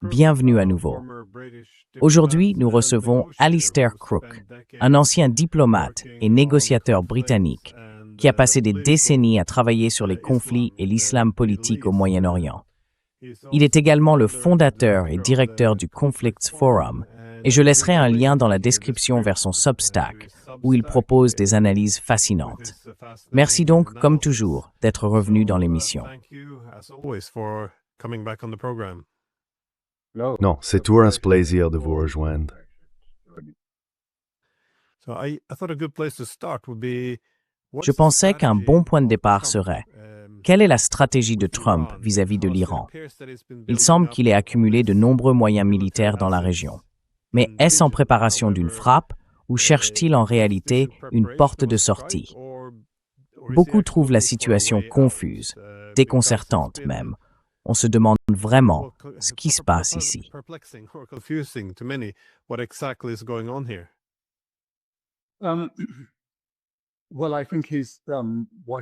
Bienvenue à nouveau. Aujourd'hui, nous recevons Alistair Crooke, un ancien diplomate et négociateur britannique qui a passé des décennies à travailler sur les conflits et l'islam politique au Moyen-Orient. Il est également le fondateur et directeur du Conflicts Forum, et je laisserai un lien dans la description vers son Substack, où il propose des analyses fascinantes. Merci donc, comme toujours, d'être revenu dans l'émission. Non, c'est toujours un plaisir de vous rejoindre. Je pensais qu'un bon point de départ serait: quelle est la stratégie de Trump vis-à-vis de l'Iran? Il semble qu'il ait accumulé de nombreux moyens militaires dans la région. Mais est-ce en préparation d'une frappe ou cherche-t-il en réalité une porte de sortie? Beaucoup trouvent la situation confuse, déconcertante même. On se demande vraiment ce qui se passe ici.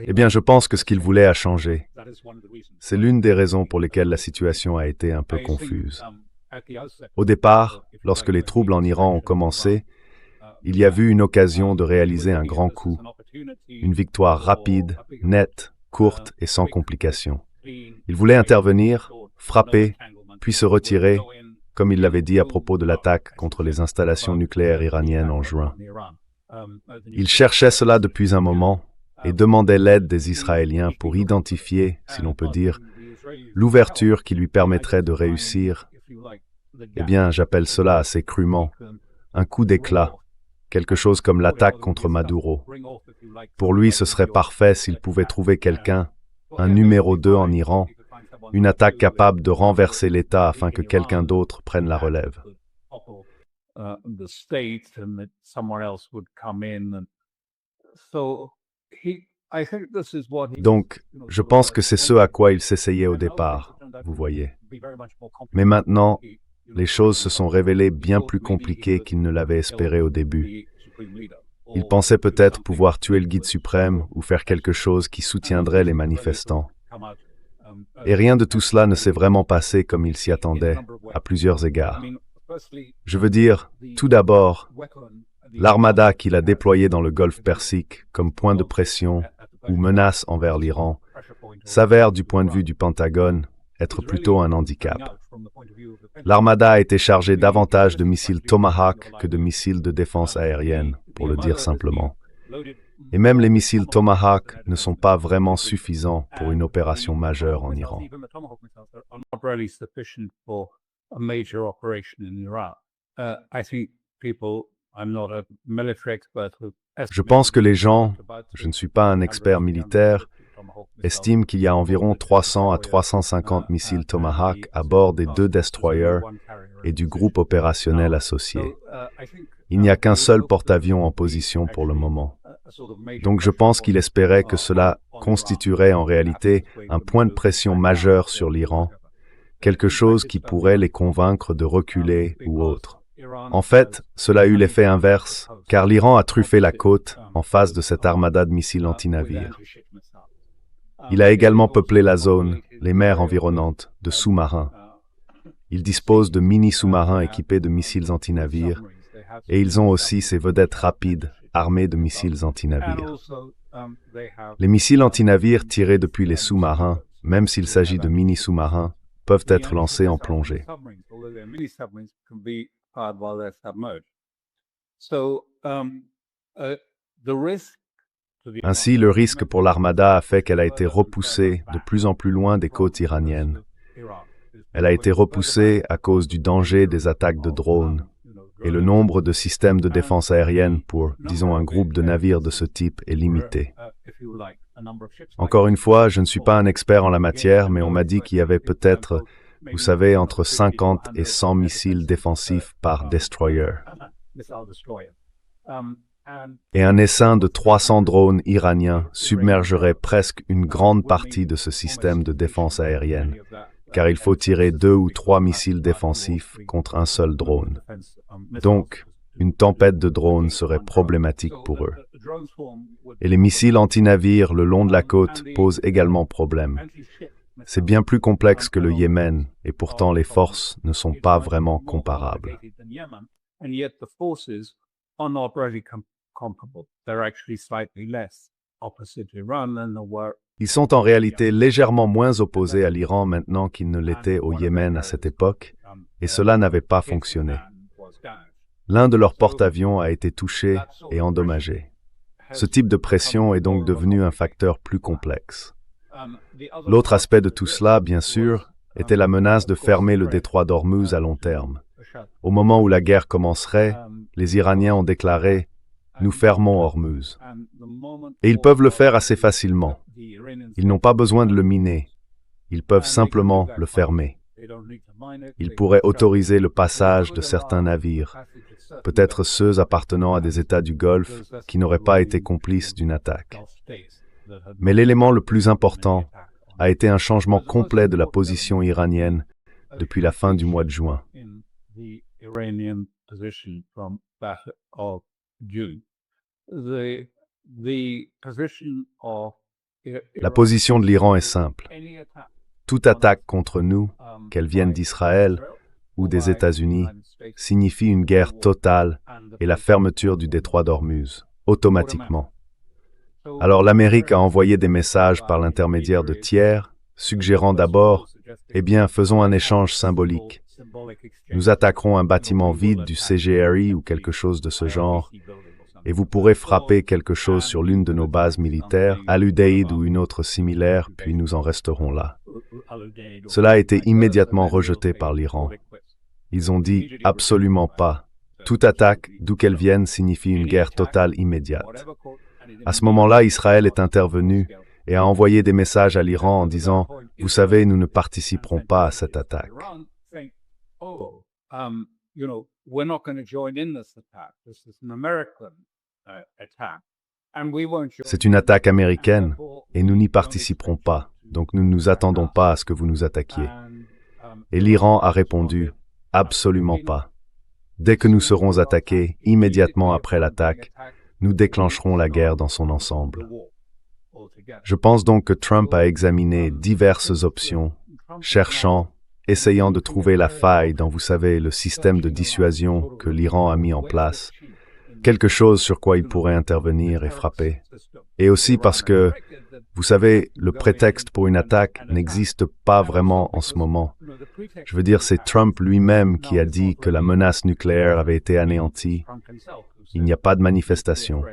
Eh bien, je pense que ce qu'il voulait a changé. C'est l'une des raisons pour lesquelles la situation a été un peu confuse. Au départ, lorsque les troubles en Iran ont commencé, il y a vu une occasion de réaliser un grand coup, une victoire rapide, nette, courte et sans complications. Il voulait intervenir, frapper, puis se retirer, comme il l'avait dit à propos de l'attaque contre les installations nucléaires iraniennes en juin. Il cherchait cela depuis un moment et demandait l'aide des Israéliens pour identifier, si l'on peut dire, l'ouverture qui lui permettrait de réussir. Eh bien, j'appelle cela assez crûment un coup d'éclat, quelque chose comme l'attaque contre Maduro. Pour lui, ce serait parfait s'il pouvait trouver quelqu'un, un numéro 2 en Iran, une attaque capable de renverser l'État afin que quelqu'un d'autre prenne la relève. Donc, je pense que c'est ce à quoi il s'essayait au départ, vous voyez. Mais maintenant, les choses se sont révélées bien plus compliquées qu'il ne l'avait espéré au début. Il pensait peut-être pouvoir tuer le guide suprême ou faire quelque chose qui soutiendrait les manifestants. Et rien de tout cela ne s'est vraiment passé comme il s'y attendait, à plusieurs égards. Je veux dire, tout d'abord, l'armada qu'il a déployée dans le golfe Persique comme point de pression ou menace envers l'Iran s'avère du point de vue du Pentagone être plutôt un handicap. L'armada a été chargée davantage de missiles Tomahawk que de missiles de défense aérienne, pour le dire simplement. Et même les missiles Tomahawk ne sont pas vraiment suffisants pour une opération majeure en Iran. Je pense que les gens, je ne suis pas un expert militaire, estiment qu'il y a environ 300 à 350 missiles Tomahawk à bord des 2 destroyers et du groupe opérationnel associé. Il n'y a qu'un seul porte-avions en position pour le moment. Donc je pense qu'il espérait que cela constituerait en réalité un point de pression majeur sur l'Iran, quelque chose qui pourrait les convaincre de reculer ou autre. En fait, cela a eu l'effet inverse, car l'Iran a truffé la côte en face de cette armada de missiles anti-navires. Il a également peuplé la zone, les mers environnantes, de sous-marins. Il dispose de mini-sous-marins équipés de missiles anti-navires, et ils ont aussi ces vedettes rapides, armées de missiles anti-navires. Les missiles anti-navires tirés depuis les sous-marins, même s'il s'agit de mini-sous-marins, peuvent être lancés en plongée. Ainsi, le risque pour l'armada a fait qu'elle a été repoussée de plus en plus loin des côtes iraniennes. Elle a été repoussée à cause du danger des attaques de drones, et le nombre de systèmes de défense aérienne pour, disons, un groupe de navires de ce type est limité. Encore une fois, je ne suis pas un expert en la matière, mais on m'a dit qu'il y avait peut-être, vous savez, entre 50 et 100 missiles défensifs par destroyer. Et un essaim de 300 drones iraniens submergerait presque une grande partie de ce système de défense aérienne, car il faut tirer 2 ou 3 missiles défensifs contre un seul drone. Donc, une tempête de drones serait problématique pour eux. Et les missiles anti-navires le long de la côte posent également problème. C'est bien plus complexe que le Yémen, et pourtant les forces ne sont pas vraiment comparables. Ils sont en réalité légèrement moins opposés à l'Iran maintenant qu'ils ne l'étaient au Yémen à cette époque, et cela n'avait pas fonctionné. L'un de leurs porte-avions a été touché et endommagé. Ce type de pression est donc devenu un facteur plus complexe. L'autre aspect de tout cela, bien sûr, était la menace de fermer le détroit d'Ormuz à long terme. Au moment où la guerre commencerait, les Iraniens ont déclaré « Nous fermons Ormuz ». Et ils peuvent le faire assez facilement. Ils n'ont pas besoin de le miner. Ils peuvent simplement le fermer. Ils pourraient autoriser le passage de certains navires, peut-être ceux appartenant à des États du Golfe qui n'auraient pas été complices d'une attaque. Mais l'élément le plus important a été un changement complet de la position iranienne depuis la fin du mois de juin. La position de l'Iran est simple. Toute attaque contre nous, qu'elle vienne d'Israël ou des États-Unis, signifie une guerre totale et la fermeture du détroit d'Ormuz, automatiquement. Alors l'Amérique a envoyé des messages par l'intermédiaire de tiers, suggérant d'abord, eh bien, faisons un échange symbolique. Nous attaquerons un bâtiment vide du CGRI ou quelque chose de ce genre, et vous pourrez frapper quelque chose sur l'une de nos bases militaires, Al-Udeid ou une autre similaire, puis nous en resterons là. Cela a été immédiatement rejeté par l'Iran. Ils ont dit absolument pas. Toute attaque, d'où qu'elle vienne, signifie une guerre totale immédiate. À ce moment-là, Israël est intervenu et a envoyé des messages à l'Iran en disant « Vous savez, nous ne participerons pas à cette attaque ». C'est une attaque américaine et nous n'y participerons pas, donc nous ne nous attendons pas à ce que vous nous attaquiez. Et l'Iran a répondu « Absolument pas. Dès que nous serons attaqués, immédiatement après l'attaque, nous déclencherons la guerre dans son ensemble. » Je pense donc que Trump a examiné diverses options, cherchant, essayant de trouver la faille dans, vous savez, le système de dissuasion que l'Iran a mis en place, quelque chose sur quoi il pourrait intervenir et frapper. Et aussi parce que, vous savez, le prétexte pour une attaque n'existe pas vraiment en ce moment. Je veux dire, c'est Trump lui-même qui a dit que la menace nucléaire avait été anéantie. Il n'y a pas de manifestation.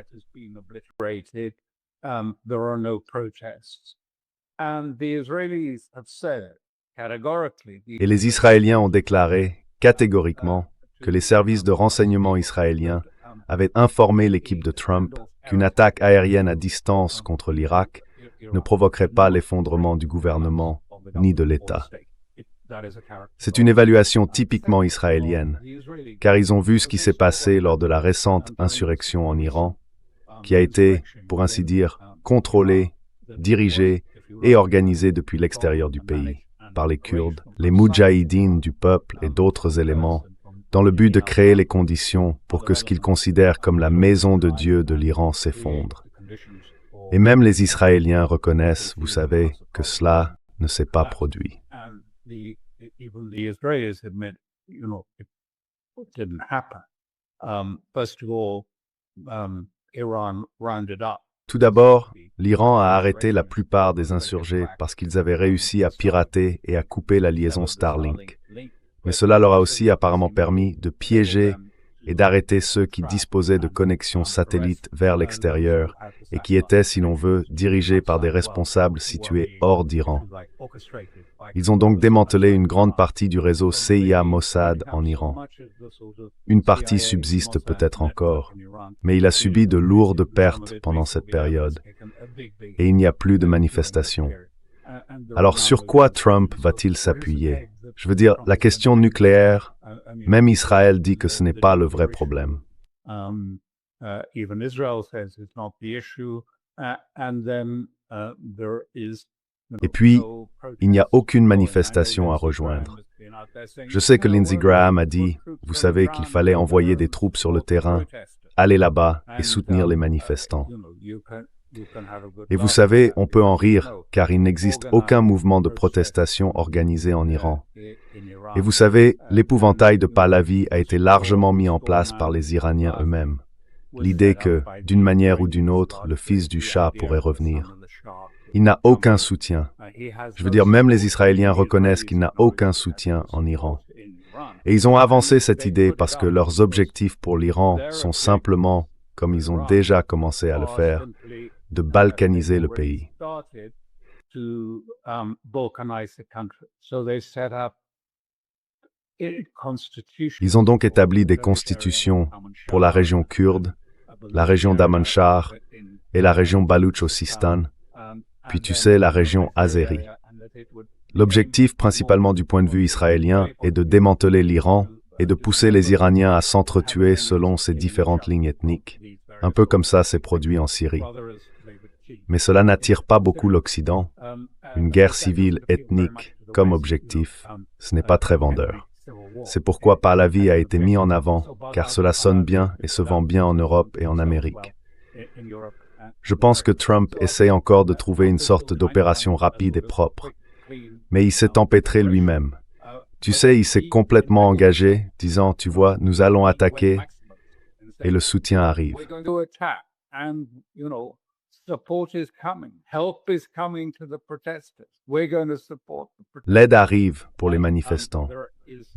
Et les Israéliens ont déclaré, catégoriquement, que les services de renseignement israéliens avaient informé l'équipe de Trump qu'une attaque aérienne à distance contre l'Irak ne provoquerait pas l'effondrement du gouvernement ni de l'État. C'est une évaluation typiquement israélienne, car ils ont vu ce qui s'est passé lors de la récente insurrection en Iran, qui a été, pour ainsi dire, contrôlée, dirigée et organisée depuis l'extérieur du pays, par les Kurdes, les Moudjahidines du peuple et d'autres éléments, dans le but de créer les conditions pour que ce qu'ils considèrent comme la maison de Dieu de l'Iran s'effondre. Et même les Israéliens reconnaissent, vous savez, que cela ne s'est pas produit. Tout d'abord, l'Iran a arrêté la plupart des insurgés parce qu'ils avaient réussi à pirater et à couper la liaison Starlink. Mais cela leur a aussi apparemment permis de piéger et d'arrêter ceux qui disposaient de connexions satellites vers l'extérieur et qui étaient, si l'on veut, dirigés par des responsables situés hors d'Iran. Ils ont donc démantelé une grande partie du réseau CIA-Mossad en Iran. Une partie subsiste peut-être encore, mais il a subi de lourdes pertes pendant cette période et il n'y a plus de manifestations. Alors sur quoi Trump va-t-il s'appuyer? Je veux dire, la question nucléaire, même Israël dit que ce n'est pas le vrai problème. Et puis, il n'y a aucune manifestation à rejoindre. Je sais que Lindsey Graham a dit, vous savez, qu'il fallait envoyer des troupes sur le terrain, aller là-bas et soutenir les manifestants. Et vous savez, on peut en rire, car il n'existe aucun mouvement de protestation organisé en Iran. Et vous savez, l'épouvantail de Pahlavi a été largement mis en place par les Iraniens eux-mêmes. L'idée que, d'une manière ou d'une autre, le fils du Shah pourrait revenir. Il n'a aucun soutien. Je veux dire, même les Israéliens reconnaissent qu'il n'a aucun soutien en Iran. Et ils ont avancé cette idée parce que leurs objectifs pour l'Iran sont simplement, comme ils ont déjà commencé à le faire, de balkaniser le pays. Ils ont donc établi des constitutions pour la région kurde, la région d'Amanshar et la région Baloutchistan, puis tu sais, la région azérie. L'objectif, principalement du point de vue israélien, est de démanteler l'Iran et de pousser les Iraniens à s'entretuer selon ces différentes lignes ethniques, un peu comme ça s'est produit en Syrie. Mais cela n'attire pas beaucoup l'Occident. Une guerre civile ethnique comme objectif, ce n'est pas très vendeur. C'est pourquoi Pahlavi a été mis en avant, car cela sonne bien et se vend bien en Europe et en Amérique. Je pense que Trump essaie encore de trouver une sorte d'opération rapide et propre. Mais il s'est empêtré lui-même. Tu sais, il s'est complètement engagé, disant, tu vois, nous allons attaquer, et le soutien arrive. L'aide arrive pour les manifestants.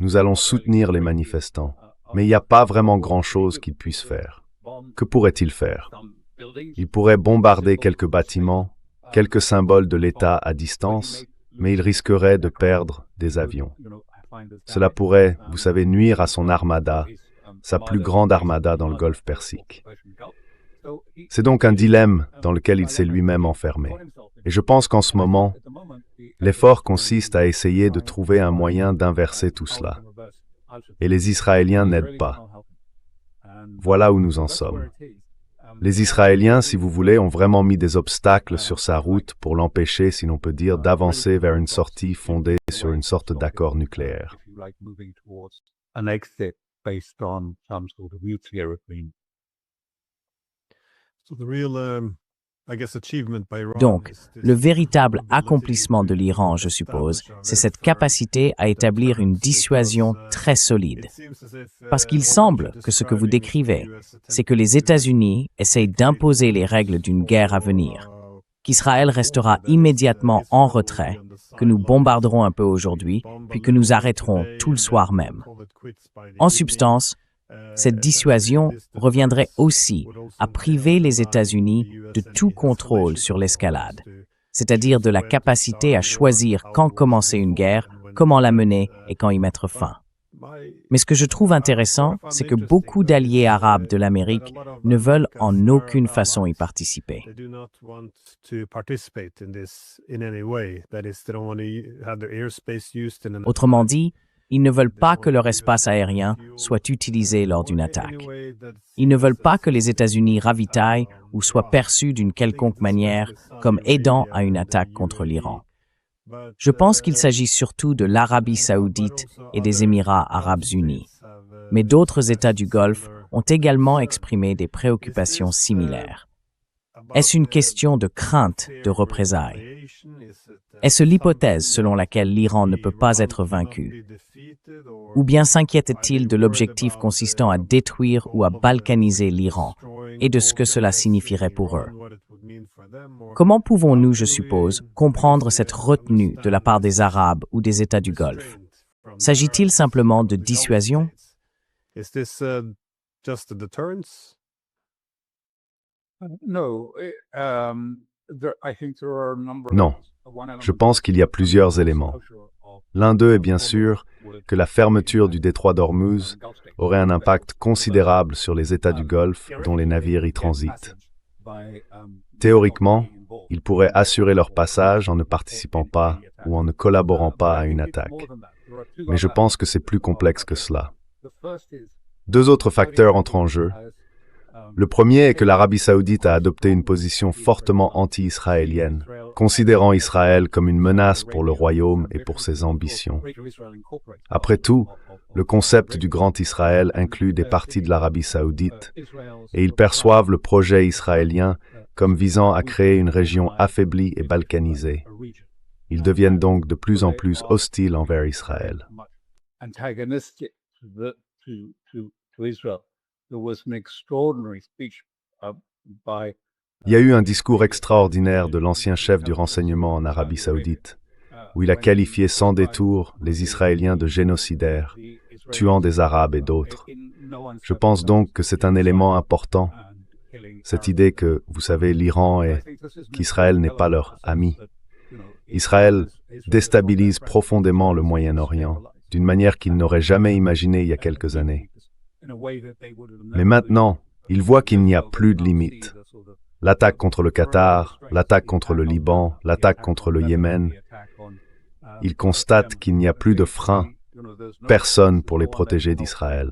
Nous allons soutenir les manifestants. Mais il n'y a pas vraiment grand-chose qu'ils puissent faire. Que pourrait-il faire? Il pourrait bombarder quelques bâtiments, quelques symboles de l'État à distance, mais il risquerait de perdre des avions. Cela pourrait, vous savez, nuire à son armada, sa plus grande armada dans le Golfe Persique. C'est donc un dilemme dans lequel il s'est lui-même enfermé. Et je pense qu'en ce moment, l'effort consiste à essayer de trouver un moyen d'inverser tout cela. Et les Israéliens n'aident pas. Voilà où nous en sommes. Les Israéliens, si vous voulez, ont vraiment mis des obstacles sur sa route pour l'empêcher, si l'on peut dire, d'avancer vers une sortie fondée sur une sorte d'accord nucléaire. Donc, le véritable accomplissement de l'Iran, je suppose, c'est cette capacité à établir une dissuasion très solide. Parce qu'il semble que ce que vous décrivez, c'est que les États-Unis essayent d'imposer les règles d'une guerre à venir, qu'Israël restera immédiatement en retrait, que nous bombarderons un peu aujourd'hui, puis que nous arrêterons tout le soir même. En substance, cette dissuasion reviendrait aussi à priver les États-Unis de tout contrôle sur l'escalade, c'est-à-dire de la capacité à choisir quand commencer une guerre, comment la mener et quand y mettre fin. Mais ce que je trouve intéressant, c'est que beaucoup d'alliés arabes de l'Amérique ne veulent en aucune façon y participer. Autrement dit, ils ne veulent pas que leur espace aérien soit utilisé lors d'une attaque. Ils ne veulent pas que les États-Unis ravitaillent ou soient perçus d'une quelconque manière comme aidant à une attaque contre l'Iran. Je pense qu'il s'agit surtout de l'Arabie saoudite et des Émirats arabes unis. Mais d'autres États du Golfe ont également exprimé des préoccupations similaires. Est-ce une question de crainte de représailles? Est-ce l'hypothèse selon laquelle l'Iran ne peut pas être vaincu? Ou bien s'inquiète-t-il de l'objectif consistant à détruire ou à balkaniser l'Iran et de ce que cela signifierait pour eux? Comment pouvons-nous, je suppose, comprendre cette retenue de la part des Arabes ou des États du Golfe? S'agit-il simplement de dissuasion? Non. Je pense qu'il y a plusieurs éléments. L'un d'eux est bien sûr que la fermeture du détroit d'Ormuz aurait un impact considérable sur les États du Golfe dont les navires y transitent. Théoriquement, ils pourraient assurer leur passage en ne participant pas ou en ne collaborant pas à une attaque. Mais je pense que c'est plus complexe que cela. Deux autres facteurs entrent en jeu. Le premier est que l'Arabie saoudite a adopté une position fortement anti-israélienne, considérant Israël comme une menace pour le royaume et pour ses ambitions. Après tout, le concept du Grand Israël inclut des parties de l'Arabie saoudite, et ils perçoivent le projet israélien comme visant à créer une région affaiblie et balkanisée. Ils deviennent donc de plus en plus hostiles envers Israël. Antagonistic to Israel. There was an extraordinary speech by Il y a eu un discours extraordinaire de l'ancien chef du renseignement en Arabie Saoudite, où il a qualifié sans détour les Israéliens de génocidaires, tuant des Arabes et d'autres. Je pense donc que c'est un élément important, cette idée que, vous savez, l'Iran et qu'Israël n'est pas leur ami. Israël déstabilise profondément le Moyen-Orient, d'une manière qu'ils n'auraient jamais imaginée il y a quelques années. Mais maintenant, ils voient qu'il n'y a plus de limites. L'attaque contre le Qatar, l'attaque contre le Liban, l'attaque contre le Yémen, ils constatent qu'il n'y a plus de frein, personne pour les protéger d'Israël.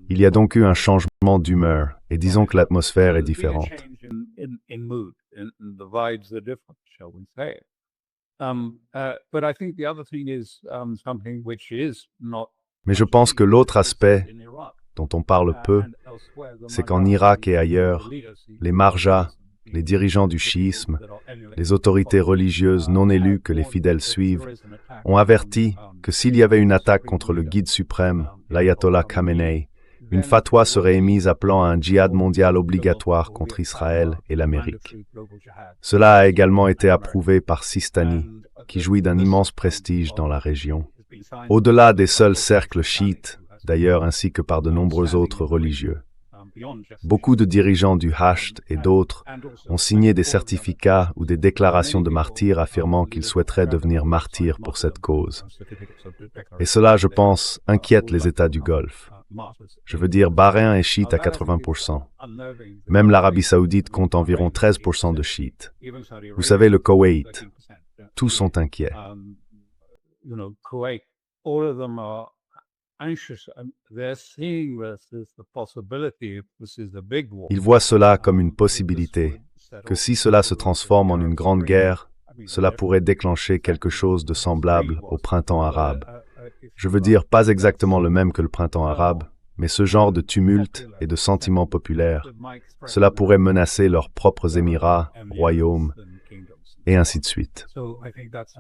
Il y a donc eu un changement d'humeur, et disons que l'atmosphère est différente. Mais je pense que l'autre aspect, dont on parle peu, c'est qu'en Irak et ailleurs, les marjas, les dirigeants du chiisme, les autorités religieuses non élues que les fidèles suivent, ont averti que s'il y avait une attaque contre le guide suprême, l'ayatollah Khamenei, une fatwa serait émise appelant à un djihad mondial obligatoire contre Israël et l'Amérique. Cela a également été approuvé par Sistani, qui jouit d'un immense prestige dans la région. Au-delà des seuls cercles chiites, d'ailleurs, ainsi que par de nombreux autres religieux. Beaucoup de dirigeants du Hasht et d'autres ont signé des certificats ou des déclarations de martyrs affirmant qu'ils souhaiteraient devenir martyrs pour cette cause. Et cela, je pense, inquiète les États du Golfe. Je veux dire, Bahreïn est chiite à 80%. Même l'Arabie Saoudite compte environ 13% de chiites. Vous savez, le Koweït, tous sont inquiets. Ils voient cela comme une possibilité, que si cela se transforme en une grande guerre, cela pourrait déclencher quelque chose de semblable au printemps arabe. Je veux dire, pas exactement le même que le printemps arabe, mais ce genre de tumulte et de sentiments populaires. Cela pourrait menacer leurs propres émirats, royaumes, et ainsi de suite.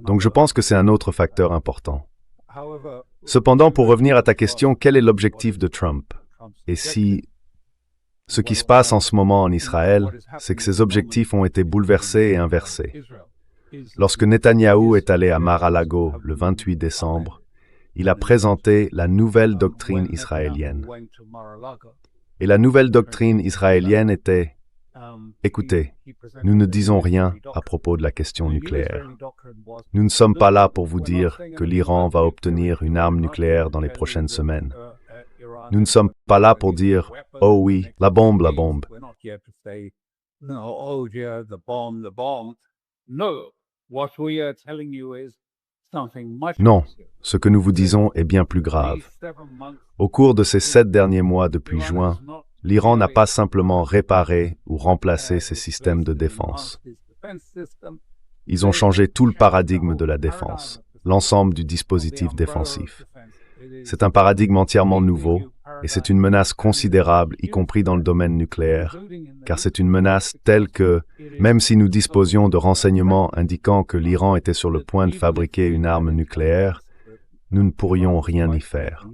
Donc je pense que c'est un autre facteur important. Cependant, pour revenir à ta question, quel est l'objectif de Trump? Et si ce qui se passe en ce moment en Israël, c'est que ces objectifs ont été bouleversés et inversés. Lorsque Netanyahou est allé à Mar-a-Lago le 28 décembre, il a présenté la nouvelle doctrine israélienne. Et la nouvelle doctrine israélienne était: écoutez, nous ne disons rien à propos de la question nucléaire. Nous ne sommes pas là pour vous dire que l'Iran va obtenir une arme nucléaire dans les prochaines semaines. Nous ne sommes pas là pour dire « Oh oui, la bombe, la bombe ». Non, ce que nous vous disons est bien plus grave. Au cours de ces 7 derniers mois depuis juin, l'Iran n'a pas simplement réparé ou remplacé ses systèmes de défense. Ils ont changé tout le paradigme de la défense, l'ensemble du dispositif défensif. C'est un paradigme entièrement nouveau, et c'est une menace considérable, y compris dans le domaine nucléaire, car c'est une menace telle que, même si nous disposions de renseignements indiquant que l'Iran était sur le point de fabriquer une arme nucléaire, nous ne pourrions rien y faire.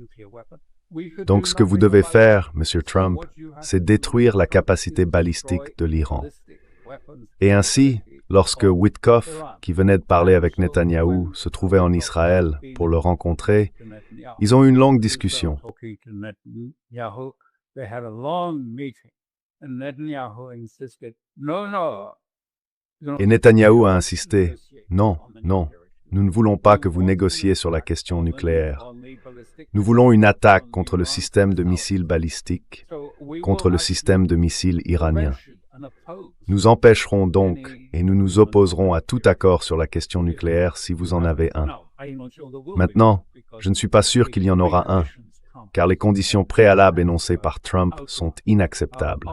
Donc ce que vous devez faire, Monsieur Trump, c'est détruire la capacité balistique de l'Iran. Et ainsi, lorsque Witkoff, qui venait de parler avec Netanyahou, se trouvait en Israël pour le rencontrer, ils ont eu une longue discussion. Et Netanyahou a insisté, « Non, non, nous ne voulons pas que vous négociez sur la question nucléaire. Nous voulons une attaque contre le système de missiles balistiques, contre le système de missiles iranien. Nous empêcherons donc et nous nous opposerons à tout accord sur la question nucléaire si vous en avez un. Maintenant, je ne suis pas sûr qu'il y en aura un, car les conditions préalables énoncées par Trump sont inacceptables.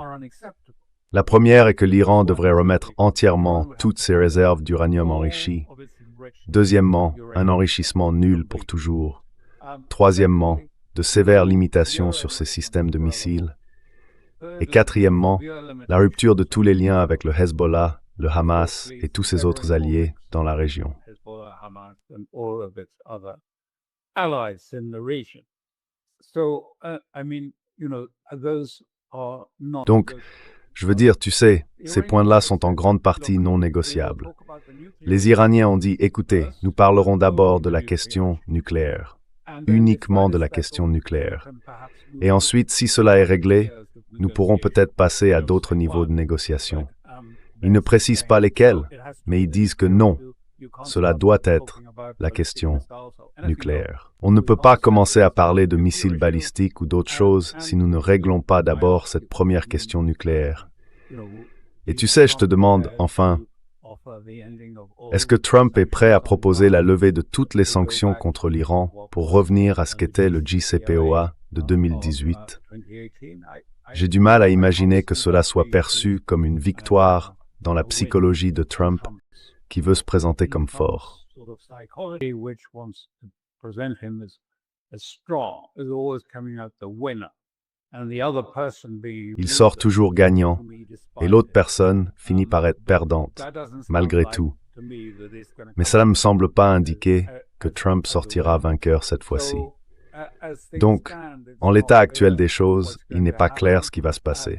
La première est que l'Iran devrait remettre entièrement toutes ses réserves d'uranium enrichi. Deuxièmement, un enrichissement nul pour toujours. Troisièmement, de sévères limitations sur ses systèmes de missiles. Et quatrièmement, la rupture de tous les liens avec le Hezbollah, le Hamas et tous ses autres alliés dans la région. Donc, je veux dire, tu sais, ces points-là sont en grande partie non négociables. Les Iraniens ont dit, écoutez, nous parlerons d'abord de la question nucléaire, uniquement de la question nucléaire. Et ensuite, si cela est réglé, nous pourrons peut-être passer à d'autres niveaux de négociation. Ils ne précisent pas lesquels, mais ils disent que non, cela doit être la question nucléaire. On ne peut pas commencer à parler de missiles balistiques ou d'autres choses si nous ne réglons pas d'abord cette première question nucléaire. Et tu sais, je te demande, enfin, est-ce que Trump est prêt à proposer la levée de toutes les sanctions contre l'Iran pour revenir à ce qu'était le JCPOA de 2018? J'ai du mal à imaginer que cela soit perçu comme une victoire dans la psychologie de Trump qui veut se présenter comme fort. Il sort toujours gagnant et l'autre personne finit par être perdante, malgré tout. Mais cela ne me semble pas indiquer que Trump sortira vainqueur cette fois-ci. Donc, en l'état actuel des choses, il n'est pas clair ce qui va se passer.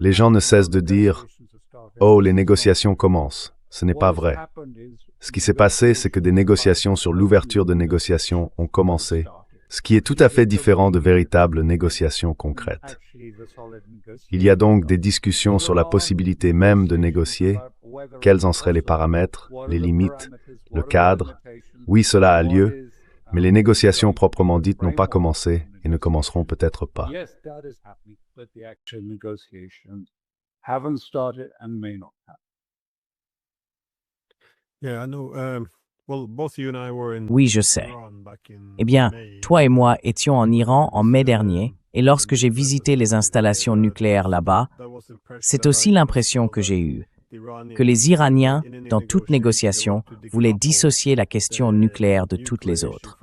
Les gens ne cessent de dire « Oh, les négociations commencent ». Ce n'est pas vrai. Ce qui s'est passé, c'est que des négociations sur l'ouverture de négociations ont commencé, ce qui est tout à fait différent de véritables négociations concrètes. Il y a donc des discussions sur la possibilité même de négocier, quels en seraient les paramètres, les limites, le cadre. Oui, cela a lieu, mais les négociations proprement dites n'ont pas commencé et ne commenceront peut-être pas. Oui, je sais. Eh bien, toi et moi étions en Iran en mai dernier, et lorsque j'ai visité les installations nucléaires là-bas, c'est aussi l'impression que j'ai eue, que les Iraniens, dans toute négociation, voulaient dissocier la question nucléaire de toutes les autres.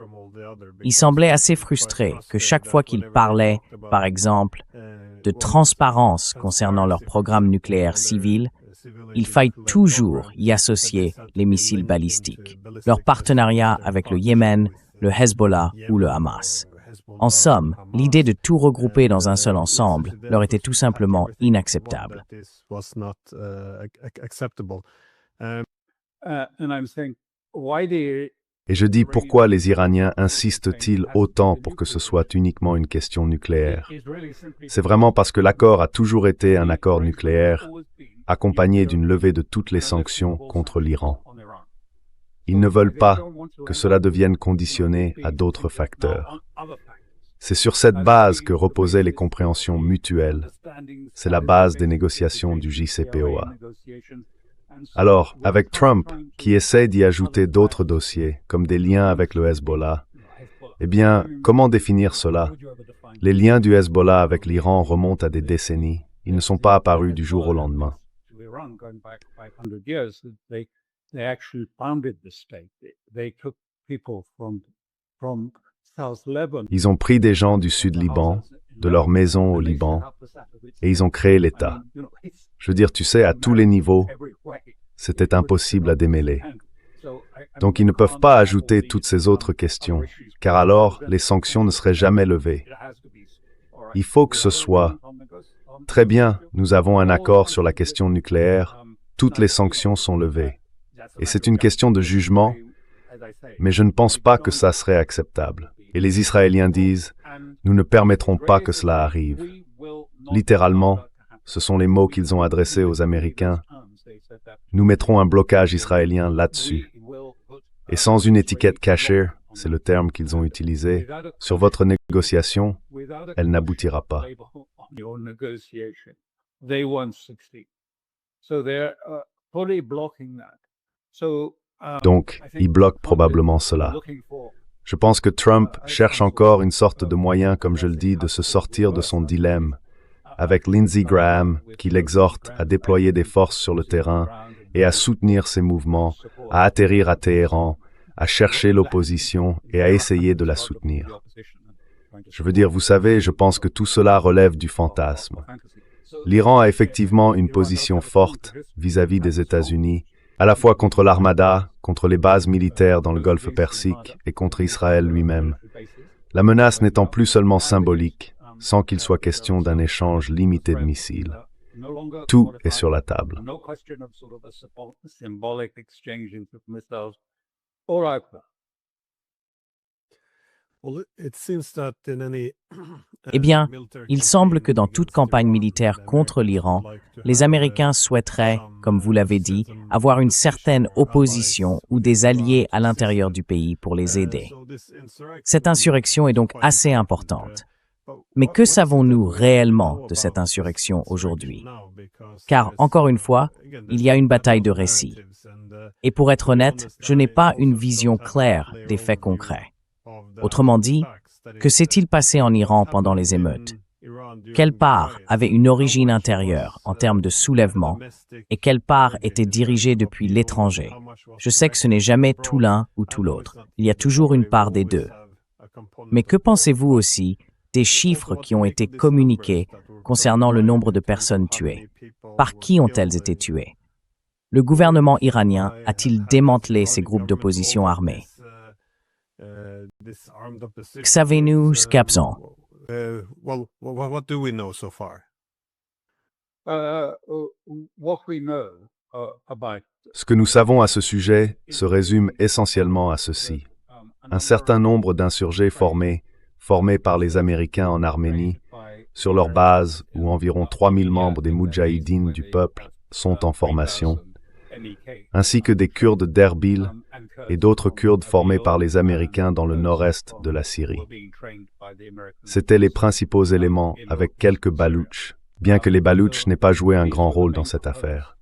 Ils semblaient assez frustrés que chaque fois qu'ils parlaient, par exemple, de transparence concernant leur programme nucléaire civil, il faille toujours y associer les missiles balistiques, leur partenariat avec le Yémen, le Hezbollah ou le Hamas. En somme, l'idée de tout regrouper dans un seul ensemble leur était tout simplement inacceptable. Et je dis pourquoi les Iraniens insistent-ils autant pour que ce soit uniquement une question nucléaire? C'est vraiment parce que l'accord a toujours été un accord nucléaire, accompagné d'une levée de toutes les sanctions contre l'Iran. Ils ne veulent pas que cela devienne conditionné à d'autres facteurs. C'est sur cette base que reposaient les compréhensions mutuelles. C'est la base des négociations du JCPOA. Alors, avec Trump, qui essaie d'y ajouter d'autres dossiers, comme des liens avec le Hezbollah, eh bien, comment définir cela? Les liens du Hezbollah avec l'Iran remontent à des décennies. Ils ne sont pas apparus du jour au lendemain. Ils ont pris des gens du sud Liban, de leur maison au Liban, et ils ont créé l'État. Je veux dire, tu sais, à tous les niveaux, c'était impossible à démêler. Donc ils ne peuvent pas ajouter toutes ces autres questions, car alors les sanctions ne seraient jamais levées. Il faut que ce soit « Très bien, nous avons un accord sur la question nucléaire, toutes les sanctions sont levées. » Et c'est une question de jugement, mais je ne pense pas que ça serait acceptable. Et les Israéliens disent « Nous ne permettrons pas que cela arrive. » Littéralement, ce sont les mots qu'ils ont adressés aux Américains. Nous mettrons un blocage israélien là-dessus. Et sans une étiquette cachée, c'est le terme qu'ils ont utilisé, sur votre négociation, elle n'aboutira pas. Donc, ils bloquent probablement cela. Je pense que Trump cherche encore une sorte de moyen, comme je le dis, de se sortir de son dilemme, avec Lindsey Graham, qui l'exhorte à déployer des forces sur le terrain et à soutenir ses mouvements, à atterrir à Téhéran, à chercher l'opposition et à essayer de la soutenir. Je veux dire, vous savez, je pense que tout cela relève du fantasme. L'Iran a effectivement une position forte vis-à-vis des États-Unis, à la fois contre l'Armada, contre les bases militaires dans le Golfe Persique et contre Israël lui-même. La menace n'étant plus seulement symbolique, sans qu'il soit question d'un échange limité de missiles. Tout est sur la table. Eh bien, il semble que dans toute campagne militaire contre l'Iran, les Américains souhaiteraient, comme vous l'avez dit, avoir une certaine opposition ou des alliés à l'intérieur du pays pour les aider. Cette insurrection est donc assez importante. Mais que savons-nous réellement de cette insurrection aujourd'hui? Car, encore une fois, il y a une bataille de récits. Et pour être honnête, je n'ai pas une vision claire des faits concrets. Autrement dit, que s'est-il passé en Iran pendant les émeutes? Quelle part avait une origine intérieure en termes de soulèvement et quelle part était dirigée depuis l'étranger? Je sais que ce n'est jamais tout l'un ou tout l'autre. Il y a toujours une part des deux. Mais que pensez-vous aussi des chiffres qui ont été communiqués concernant le nombre de personnes tuées? Par qui ont-elles été tuées? Le gouvernement iranien a-t-il démantelé ces groupes d'opposition armés? Que savez-nous jusqu'à présent? What do we know so far? What we know about Ce que nous savons à ce sujet se résume essentiellement à ceci. Un certain nombre d'insurgés formés par les Américains en Arménie, sur leur base où environ 3000 membres des Moudjahidines du peuple sont en formation, ainsi que des Kurdes d'Erbil et d'autres Kurdes formés par les Américains dans le nord-est de la Syrie. C'étaient les principaux éléments avec quelques Baloutches, bien que les Baloutches n'aient pas joué un grand rôle dans cette affaire.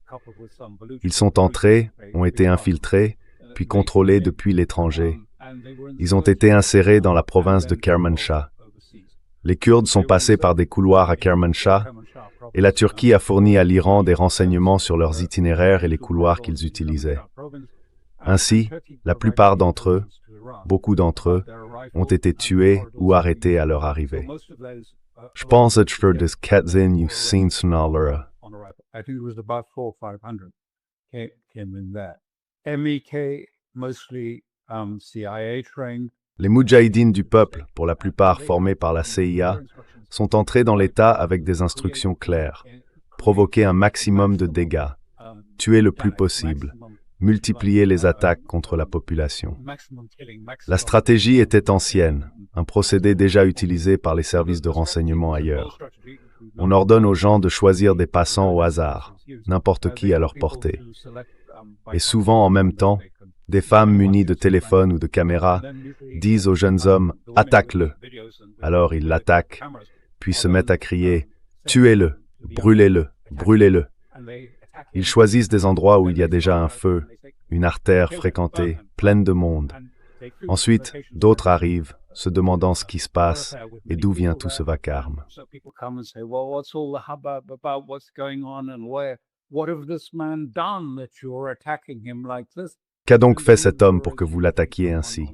Ils sont entrés, ont été infiltrés, puis contrôlés depuis l'étranger. Ils ont été insérés dans la province de Kermanshah. Les Kurdes sont passés par des couloirs à Kermanshah et la Turquie a fourni à l'Iran des renseignements sur leurs itinéraires et les couloirs qu'ils utilisaient. Ainsi, la plupart d'entre eux, beaucoup d'entre eux, ont été tués ou arrêtés à leur arrivée. Je pense que des Katzin you seen Sonalura. I think it was about 400 or 500 came in there. MEK, mostly CIA trained. Les Moudjahidines du peuple, pour la plupart formés par la CIA, sont entrés dans l'État avec des instructions claires. Provoquer un maximum de dégâts, tuer le plus possible, multiplier les attaques contre la population. La stratégie était ancienne, un procédé déjà utilisé par les services de renseignement ailleurs. On ordonne aux gens de choisir des passants au hasard, n'importe qui à leur portée. Et souvent en même temps, des femmes munies de téléphones ou de caméras disent aux jeunes hommes « Attaque-le ». Alors ils l'attaquent, puis se mettent à crier « Tuez-le, brûlez-le, brûlez-le ». Ils choisissent des endroits où il y a déjà un feu, une artère fréquentée, pleine de monde. Ensuite, d'autres arrivent, se demandant ce qui se passe et d'où vient tout ce vacarme. Qu'a donc fait cet homme pour que vous l'attaquiez ainsi?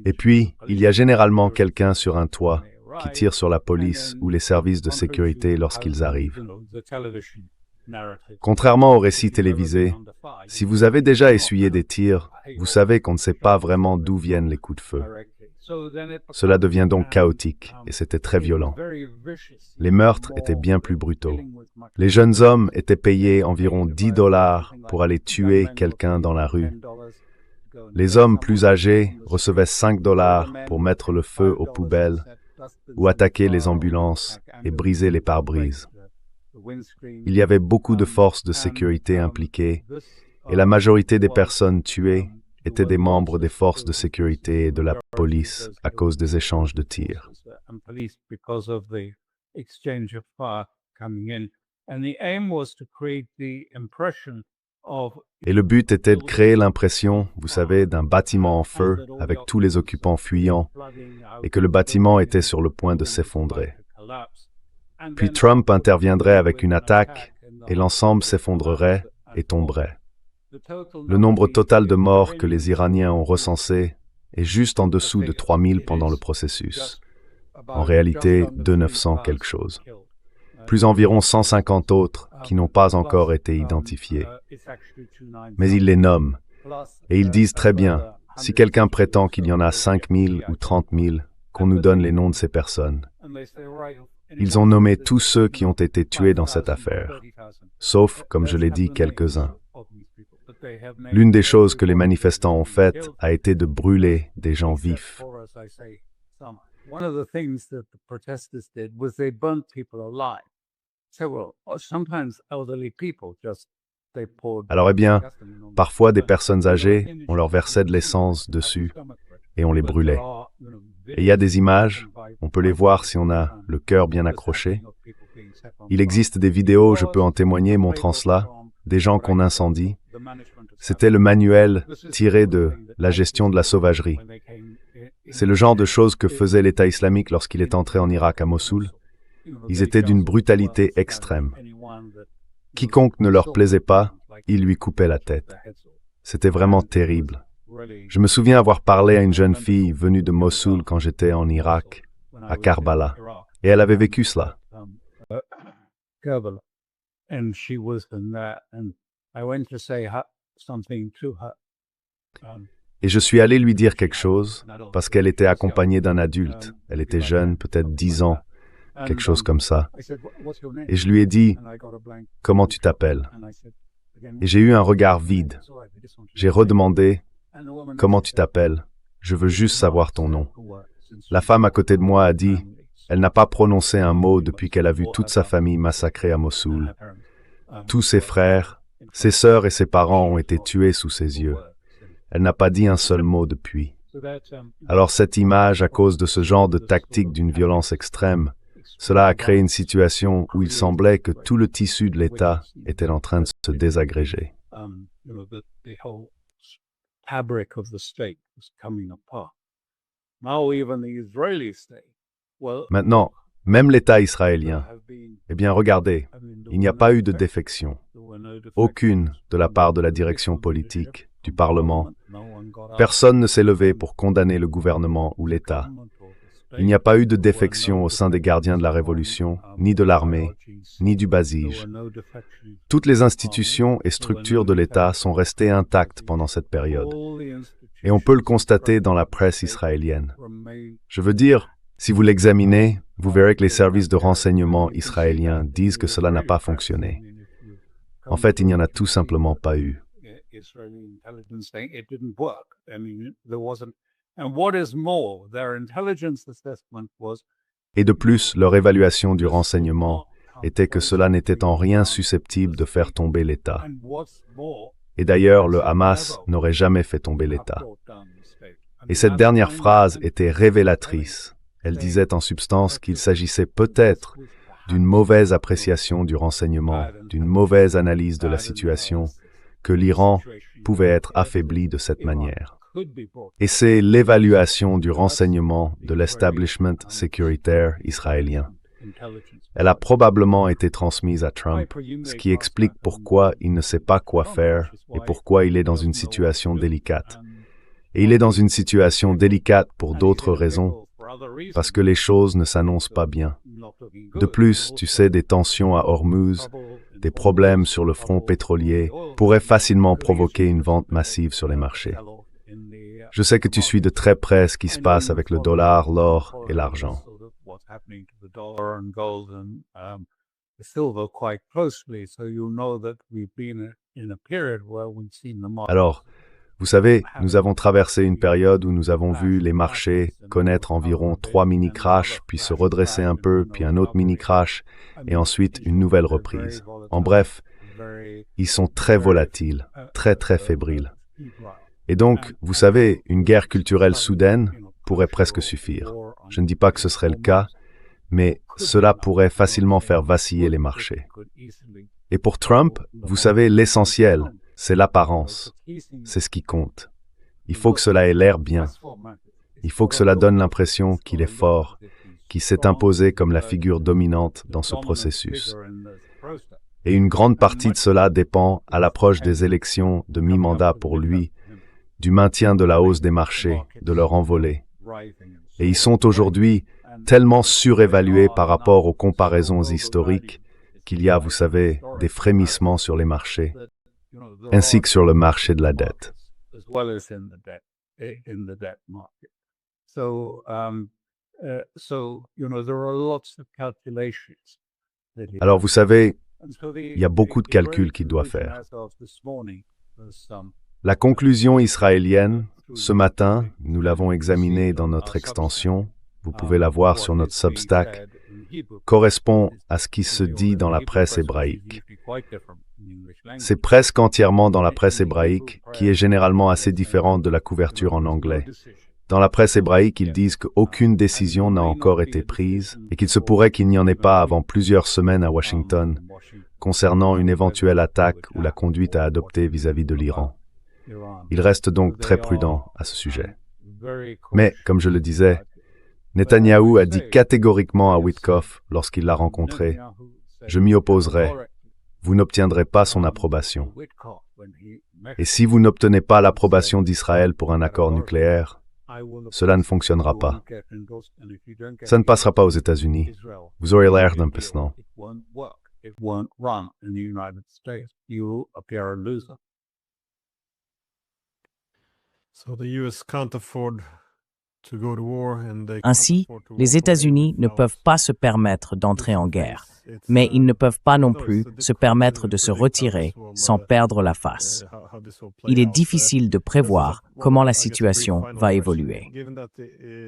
Et puis, il y a généralement quelqu'un sur un toit qui tire sur la police ou les services de sécurité lorsqu'ils arrivent. Contrairement aux récits télévisés, si vous avez déjà essuyé des tirs, vous savez qu'on ne sait pas vraiment d'où viennent les coups de feu. Cela devient donc chaotique et c'était très violent. Les meurtres étaient bien plus brutaux. Les jeunes hommes étaient payés environ $10 pour aller tuer quelqu'un dans la rue. Les hommes plus âgés recevaient $5 pour mettre le feu aux poubelles ou attaquer les ambulances et briser les pare-brises. Il y avait beaucoup de forces de sécurité impliquées et la majorité des personnes tuées étaient des membres des forces de sécurité et de la police à cause des échanges de tirs. Et le but était de créer l'impression, vous savez, d'un bâtiment en feu avec tous les occupants fuyant et que le bâtiment était sur le point de s'effondrer. Puis Trump interviendrait avec une attaque et l'ensemble s'effondrerait et tomberait. Le nombre total de morts que les Iraniens ont recensé et juste en dessous de 3000 pendant le processus. En réalité, 2900 quelque chose. Plus environ 150 autres qui n'ont pas encore été identifiés. Mais ils les nomment, et ils disent très bien, si quelqu'un prétend qu'il y en a 5000 ou 30 000, qu'on nous donne les noms de ces personnes. Ils ont nommé tous ceux qui ont été tués dans cette affaire, sauf, comme je l'ai dit, quelques-uns. L'une des choses que les manifestants ont faites a été de brûler des gens vifs. One of the things that the protesters did was they burnt people alive. Several, sometimes elderly people just they poured. Alors eh bien, parfois des personnes âgées, on leur versait de l'essence dessus et on les brûlait. Et il y a des images, on peut les voir si on a le cœur bien accroché. Il existe des vidéos, je peux en témoigner, montrant cela, des gens qu'on incendie. C'était le manuel tiré de la gestion de la sauvagerie. C'est le genre de choses que faisait l'État islamique lorsqu'il est entré en Irak à Mossoul. Ils étaient d'une brutalité extrême. Quiconque ne leur plaisait pas, ils lui coupaient la tête. C'était vraiment terrible. Je me souviens avoir parlé à une jeune fille venue de Mossoul quand j'étais en Irak, à Karbala, et elle avait vécu cela. Et je suis allé lui dire quelque chose, parce qu'elle était accompagnée d'un adulte. Elle était jeune, peut-être 10 ans, quelque chose comme ça. Et je lui ai dit, « Comment tu t'appelles » Et j'ai eu un regard vide. J'ai redemandé, « Comment tu t'appelles ? Je veux juste savoir ton nom. » La femme à côté de moi a dit, elle n'a pas prononcé un mot depuis qu'elle a vu toute sa famille massacrée à Mossoul. Tous ses frères, ses sœurs et ses parents ont été tués sous ses yeux. Elle n'a pas dit un seul mot depuis. Alors cette image, à cause de ce genre de tactique d'une violence extrême, cela a créé une situation où il semblait que tout le tissu de l'État était en train de se désagréger. Maintenant, même l'État israélien, eh bien regardez, il n'y a pas eu de défection. Aucune de la part de la direction politique, du Parlement. Personne ne s'est levé pour condamner le gouvernement ou l'État. Il n'y a pas eu de défection au sein des gardiens de la Révolution, ni de l'armée, ni du Basij. Toutes les institutions et structures de l'État sont restées intactes pendant cette période. Et on peut le constater dans la presse israélienne. Je veux dire, si vous l'examinez, vous verrez que les services de renseignement israéliens disent que cela n'a pas fonctionné. En fait, il n'y en a tout simplement pas eu. Et de plus, leur évaluation du renseignement était que cela n'était en rien susceptible de faire tomber l'État. Et d'ailleurs, le Hamas n'aurait jamais fait tomber l'État. Et cette dernière phrase était révélatrice. Elle disait en substance qu'il s'agissait peut-être d'une mauvaise appréciation du renseignement, d'une mauvaise analyse de la situation, que l'Iran pouvait être affaibli de cette manière. Et c'est l'évaluation du renseignement de l'establishment sécuritaire israélien. Elle a probablement été transmise à Trump, ce qui explique pourquoi il ne sait pas quoi faire et pourquoi il est dans une situation délicate. Et il est dans une situation délicate pour d'autres raisons, parce que les choses ne s'annoncent pas bien. De plus, tu sais, des tensions à Hormuz, des problèmes sur le front pétrolier pourraient facilement provoquer une vente massive sur les marchés. Je sais que tu suis de très près ce qui se passe avec le dollar, l'or et l'argent. Alors, vous savez, nous avons traversé une période où nous avons vu les marchés connaître environ 3 mini-crashs, puis se redresser un peu, puis un autre mini-crash, et ensuite une nouvelle reprise. En bref, ils sont très volatiles, très très fébriles. Et donc, vous savez, une guerre culturelle soudaine pourrait presque suffire. Je ne dis pas que ce serait le cas, mais cela pourrait facilement faire vaciller les marchés. Et pour Trump, vous savez, l'essentiel, c'est l'apparence. C'est ce qui compte. Il faut que cela ait l'air bien. Il faut que cela donne l'impression qu'il est fort, qu'il s'est imposé comme la figure dominante dans ce processus. Et une grande partie de cela dépend, à l'approche des élections de mi-mandat pour lui, du maintien de la hausse des marchés, de leur envolée. Et ils sont aujourd'hui tellement surévalués par rapport aux comparaisons historiques qu'il y a, vous savez, des frémissements sur les marchés, ainsi que sur le marché de la dette. Alors, vous savez, il y a beaucoup de calculs qu'il doit faire. La conclusion israélienne, ce matin, nous l'avons examinée dans notre extension, vous pouvez la voir sur notre Substack, correspond à ce qui se dit dans la presse hébraïque. C'est presque entièrement dans la presse hébraïque, qui est généralement assez différente de la couverture en anglais. Dans la presse hébraïque, ils disent qu'aucune décision n'a encore été prise et qu'il se pourrait qu'il n'y en ait pas avant plusieurs semaines à Washington concernant une éventuelle attaque ou la conduite à adopter vis-à-vis de l'Iran. Ils restent donc très prudents à ce sujet. Mais, comme je le disais, Netanyahou a dit catégoriquement à Witkoff, lorsqu'il l'a rencontré, « Je m'y opposerai. Vous n'obtiendrez pas son approbation. Et si vous n'obtenez pas l'approbation d'Israël pour un accord nucléaire, cela ne fonctionnera pas. Ça ne passera pas aux États-Unis. Vous aurez l'air d'un pestant. » Ainsi, les États-Unis ne peuvent pas se permettre d'entrer en guerre, mais ils ne peuvent pas non plus se permettre de se retirer sans perdre la face. Il est difficile de prévoir comment la situation va évoluer.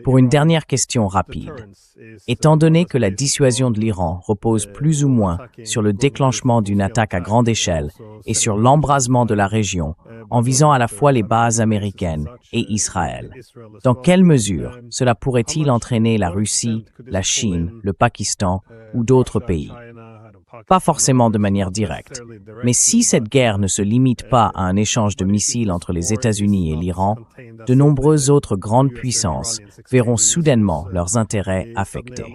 Pour une dernière question rapide, étant donné que la dissuasion de l'Iran repose plus ou moins sur le déclenchement d'une attaque à grande échelle et sur l'embrasement de la région, en visant à la fois les bases américaines et Israël, dans quelle mesure cela pourrait-il entraîner la Russie, la Chine, le Pakistan ou d'autres pays? Pas forcément de manière directe, mais si cette guerre ne se limite pas à un échange de missiles entre les États-Unis et l'Iran, de nombreuses autres grandes puissances verront soudainement leurs intérêts affectés.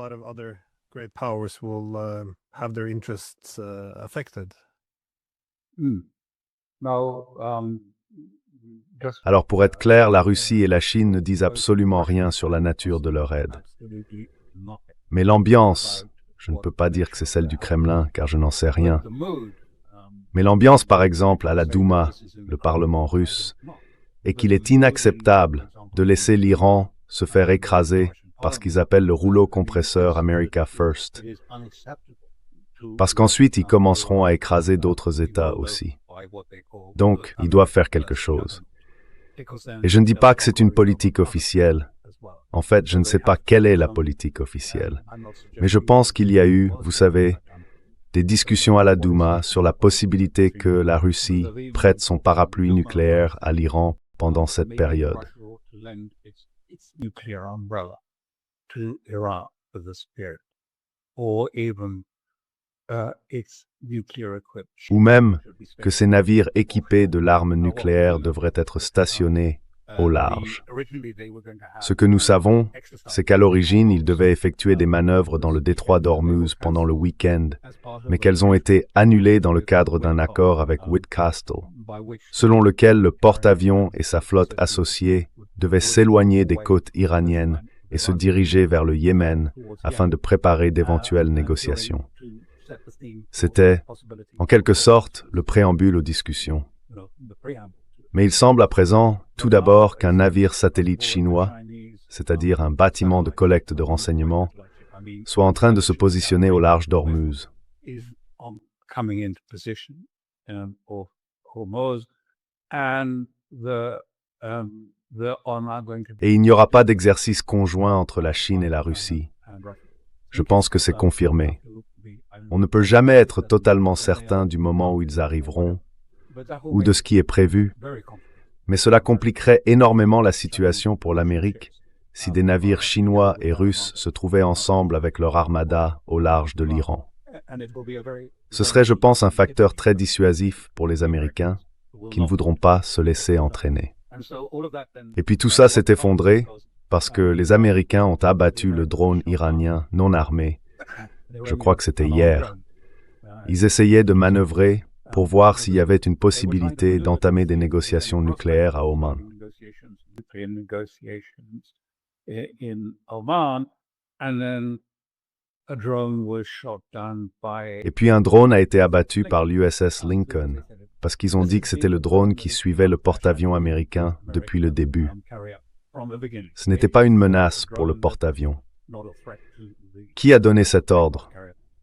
Alors pour être clair, la Russie et la Chine ne disent absolument rien sur la nature de leur aide. Mais l'ambiance, je ne peux pas dire que c'est celle du Kremlin, car je n'en sais rien. Mais l'ambiance, par exemple, à la Douma, le Parlement russe, est qu'il est inacceptable de laisser l'Iran se faire écraser par ce qu'ils appellent le rouleau compresseur America First. Parce qu'ensuite, ils commenceront à écraser d'autres États aussi. Donc, ils doivent faire quelque chose. Et je ne dis pas que c'est une politique officielle. En fait, je ne sais pas quelle est la politique officielle. Mais je pense qu'il y a eu, vous savez, des discussions à la Douma sur la possibilité que la Russie prête son parapluie nucléaire à l'Iran pendant cette période. Ou même que ces navires équipés de l'arme nucléaire devraient être stationnés au large. Ce que nous savons, c'est qu'à l'origine, ils devaient effectuer des manœuvres dans le détroit d'Ormuz pendant le week-end, mais qu'elles ont été annulées dans le cadre d'un accord avec Whitcastle, selon lequel le porte-avions et sa flotte associée devaient s'éloigner des côtes iraniennes et se diriger vers le Yémen afin de préparer d'éventuelles négociations. C'était, en quelque sorte, le préambule aux discussions. Mais il semble à présent, tout d'abord, qu'un navire satellite chinois, c'est-à-dire un bâtiment de collecte de renseignements, soit en train de se positionner au large d'Ormuz. Et il n'y aura pas d'exercice conjoint entre la Chine et la Russie. Je pense que c'est confirmé. On ne peut jamais être totalement certain du moment où ils arriveront, ou de ce qui est prévu, mais cela compliquerait énormément la situation pour l'Amérique si des navires chinois et russes se trouvaient ensemble avec leur armada au large de l'Iran. Ce serait, je pense, un facteur très dissuasif pour les Américains qui ne voudront pas se laisser entraîner. Et puis tout ça s'est effondré parce que les Américains ont abattu le drone iranien non armé. Je crois que c'était hier. Ils essayaient de manœuvrer pour voir s'il y avait une possibilité d'entamer des négociations nucléaires à Oman. nuclear negotiations in Oman, and then a drone was shot down by. Et puis un drone a été abattu par l'USS Lincoln, parce qu'ils ont dit que c'était le drone qui suivait le porte-avions américain depuis le début. Ce n'était pas une menace pour le porte-avions. Qui a donné cet ordre?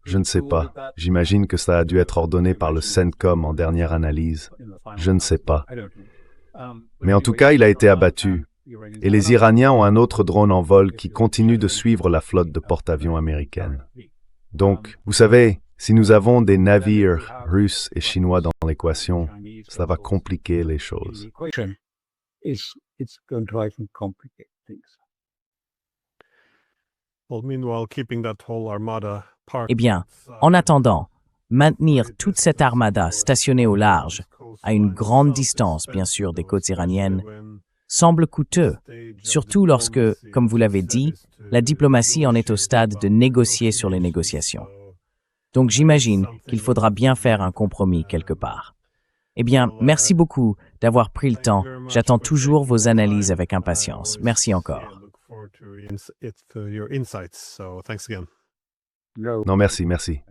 Je ne sais pas. J'imagine que ça a dû être ordonné par le CENTCOM en dernière analyse. Je ne sais pas. Mais en tout cas, il a été abattu. Et les Iraniens ont un autre drone en vol qui continue de suivre la flotte de porte-avions américaine. Donc, vous savez, si nous avons des navires russes et chinois dans l'équation, cela va compliquer les choses. Well, meanwhile, keeping that whole armada parked. Eh bien, en attendant, maintenir toute cette armada stationnée au large, à une grande distance bien sûr des côtes iraniennes, semble coûteux, surtout lorsque, comme vous l'avez dit, la diplomatie en est au stade de négocier sur les négociations. Donc j'imagine qu'il faudra bien faire un compromis quelque part. Eh bien, merci beaucoup d'avoir pris le temps. J'attends toujours vos analyses avec impatience. Merci encore. Your insights. So thanks again. Non, merci, merci.